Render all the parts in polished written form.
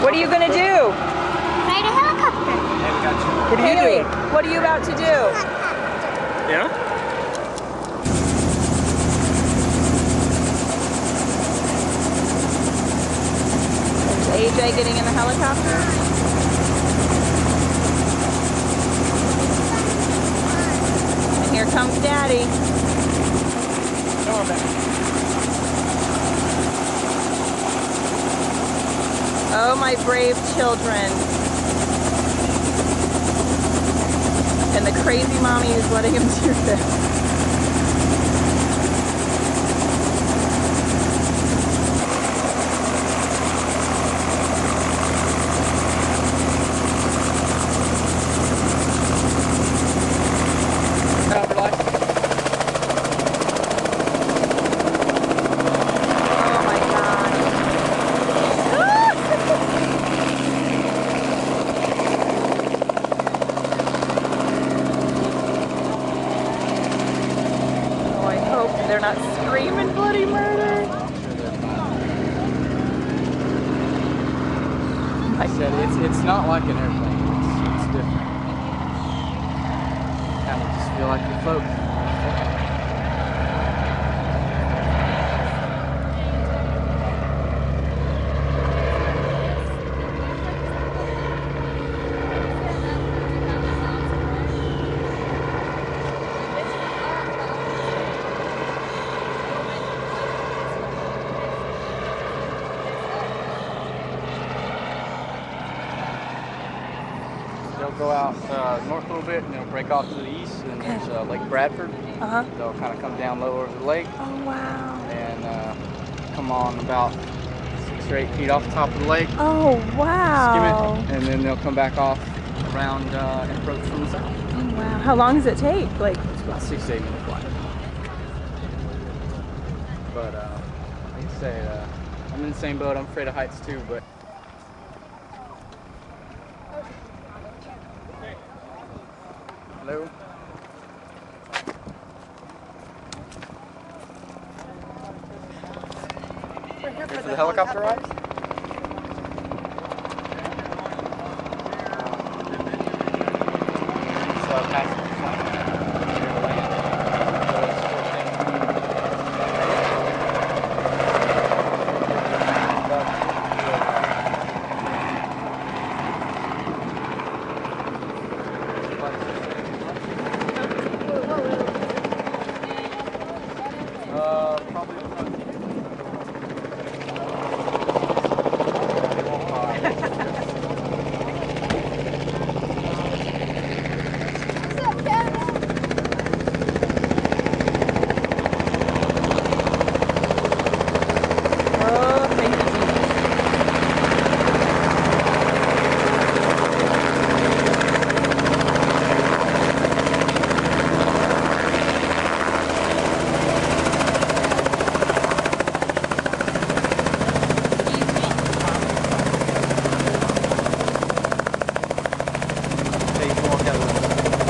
What are you gonna do? Ride a helicopter. Hey, we got you. What are you doing? What are you about to do? Yeah? There's AJ getting in the helicopter. And here comes Daddy. Come on back. Oh, my brave children. And the crazy mommy is letting him do this. They're not screaming bloody murder. I said it's not like an airplane. It's different. Kind of just feel like you're floating. They'll go out north a little bit and they'll break off to the east, and there's Lake Bradford. They'll kind of come down low over the lake. Oh, wow. And come on about 6 or 8 feet off the top of the lake. Oh, wow. Skim it, and then they'll come back off around and approach from the south. Oh, wow. How long does it take? Like, It's about 6 to 8 minute flight. But like I say, I'm in the same boat. I'm afraid of heights too, but. Hello? Here for the helicopter ride? So passenger flight. Probably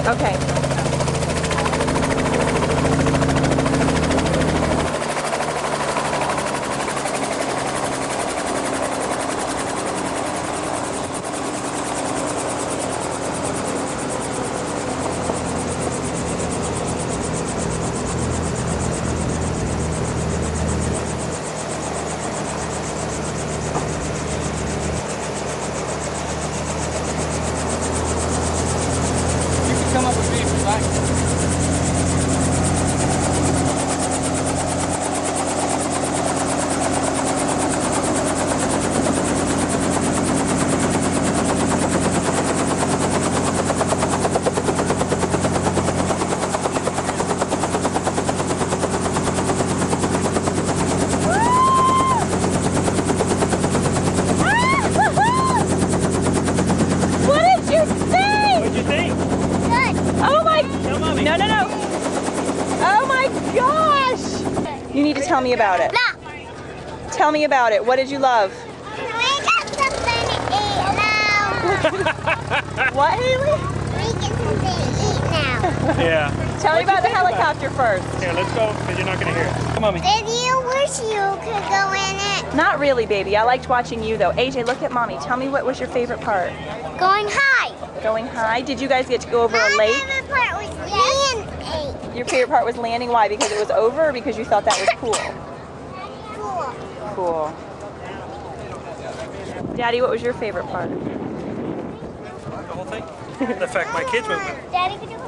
okay. come up with me for back. You need to tell me about it. No. Tell me about it. What did you love? We got something to eat now. What, Haley? We get something to eat now. Yeah. Tell me about the helicopter first. Here, let's go, because you're not going to hear it. Come on, Mommy. Did you wish you could go in it. Not really, baby. I liked watching you, though. AJ, look at Mommy. Tell me what was your favorite part? Going high. Going high? Did you guys get to go over a lake? My favorite part was landing. Your favorite part was landing. Why? Because it was over or because you thought that was cool? Cool. Cool. Daddy, what was your favorite part? The whole thing. The fact my kids went with me. Daddy, could you